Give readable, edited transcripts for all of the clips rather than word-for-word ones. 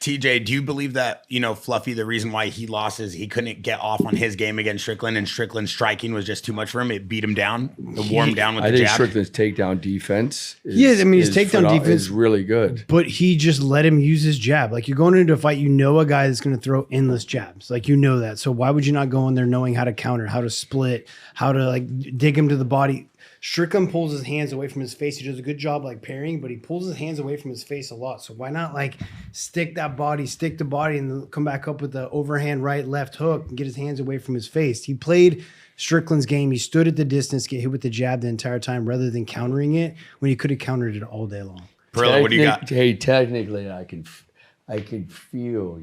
TJ, do you believe that, Fluffy, the reason why he lost is he couldn't get off on his game against Strickland, and Strickland's striking was just too much for him? It beat him down. It wore him down with the jab. I think Strickland's takedown defense his takedown defense is really good. But he just let him use his jab. Like, you're going into a fight, a guy that's going to throw endless jabs. Like, that. So why would you not go in there knowing how to counter, how to split, how to, dig him to the body? Strickland pulls his hands away from his face. He does a good job parrying, but he pulls his hands away from his face a lot. So why not stick the body and then come back up with the overhand right, left hook and get his hands away from his face? He played Strickland's game. He stood at the distance, get hit with the jab the entire time rather than countering it when he could have countered it all day long. Parillo, what do you got? Hey, technically, I can feel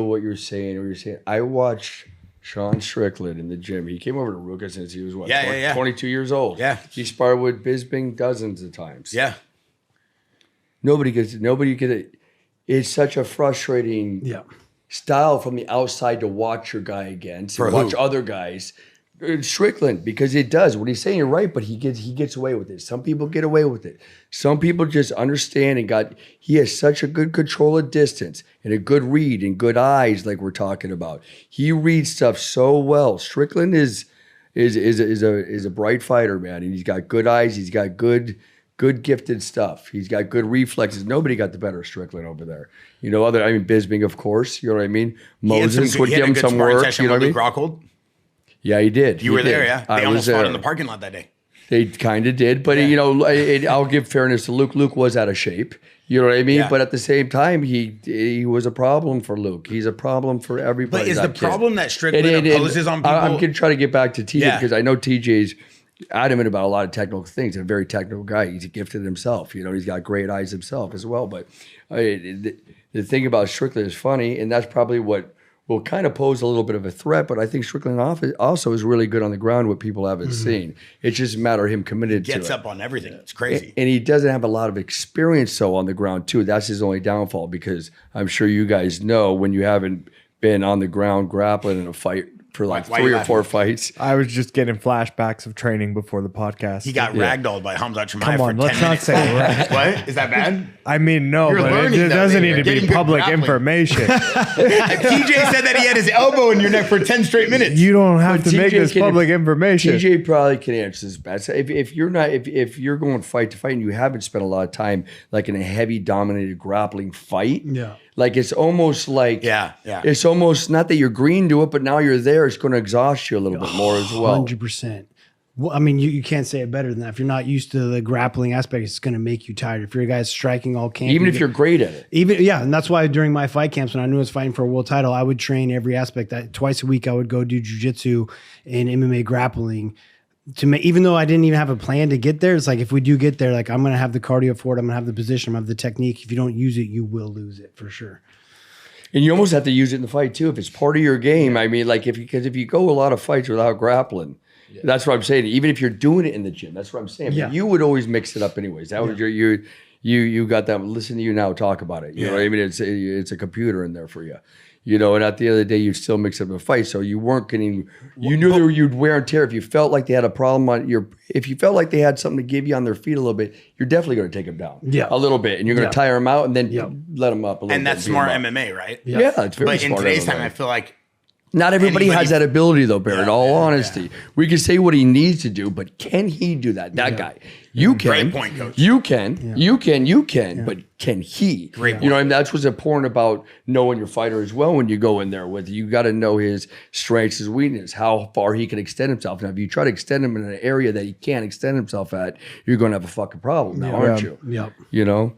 what you're saying. I watched Sean Strickland in the gym. He came over to Ruka since he was 22 years old. Yeah. He sparred with Bisping dozens of times. Yeah. Nobody gets it. It's such a frustrating style from the outside to watch your guy against and watch other guys. Strickland, because it does. What he's saying, you're right, but he gets away with it. Some people get away with it. Some people just understand he has such a good control of distance and a good read and good eyes, like we're talking about. He reads stuff so well. Strickland is a bright fighter, man, and he's got good eyes. He's got good gifted stuff. He's got good reflexes. Nobody got the better of Strickland over there. Bisping, of course. You know what I mean? Moses would give him some work. You know what I mean? Yeah, he did. You were there, yeah. They almost fought in the parking lot that day. They kind of did, but I'll give fairness to Luke. Luke was out of shape. You know what I mean? Yeah. But at the same time, he was a problem for Luke. He's a problem for everybody. But is the problem that Strickland opposes on people? I'm going to try to get back to TJ because I know TJ's adamant about a lot of technical things. He's a very technical guy. He's gifted himself. He's got great eyes himself as well. But the thing about Strickland is funny, and that's probably what will kind of pose a little bit of a threat, but I think Strickland also is really good on the ground, what people haven't seen. It's just a matter of him committed to it. Gets up on everything. It's crazy. And he doesn't have a lot of experience, on the ground, too. That's his only downfall, because I'm sure you guys know when you haven't been on the ground grappling in a fight for 3 or 4 fights. I was just getting flashbacks of training before the podcast. He got ragdolled by Hamzat Chimaev. Come on, let's not say that. What? Is that bad? I mean, no, but it doesn't need to be public information. TJ said that he had his elbow in your neck for 10 straight minutes. You don't have to make this public information. TJ probably can answer this best. If you're going fight to fight and you haven't spent a lot of time in a heavy dominated grappling fight, it's almost it's almost not that you're green to it, but now you're there, it's going to exhaust you a little bit more as well. 100%. Well, I mean, you can't say it better than that. If you're not used to the grappling aspect, it's going to make you tired. If you're a guy striking all camp, even if you're great at it, and that's why during my fight camps, when I knew I was fighting for a world title, I would train every aspect. That twice a week, I would go do jiu-jitsu and MMA grappling. Even though I didn't even have a plan to get there, it's if we do get there, I'm going to have the cardio for it. I'm going to have the position. I'm going to have the technique. If you don't use it, you will lose it for sure. And you almost have to use it in the fight too. If it's part of your game, I mean, because if you go a lot of fights without grappling, that's what I'm saying. Even if you're doing it in the gym, that's what I'm saying. But you would always mix it up anyways. That was you got that. Listen to you now talk about it. You know what I mean? It's a computer in there for you. And at the end of the day, you'd still mix up a fight. So you weren't getting, you'd wear and tear. If you felt like they had a problem if you felt like they had something to give you on their feet a little bit, you're definitely going to take them down a little bit. And you're going to tire them out and then let them up a little bit. And that's smart MMA, right? Yeah, it's very smart. But in today's time, I feel like not everybody has that ability, though, Barrett. In all honesty, we can say what he needs to do, but can he do that? That guy, you can. Great point, coach. You can, but can he? Great point. And that's what's important about knowing your fighter as well. When you go in there with, you got to know his strengths, his weakness, how far he can extend himself. Now, if you try to extend him in an area that he can't extend himself at, you're going to have a fucking problem now, aren't you? Yeah.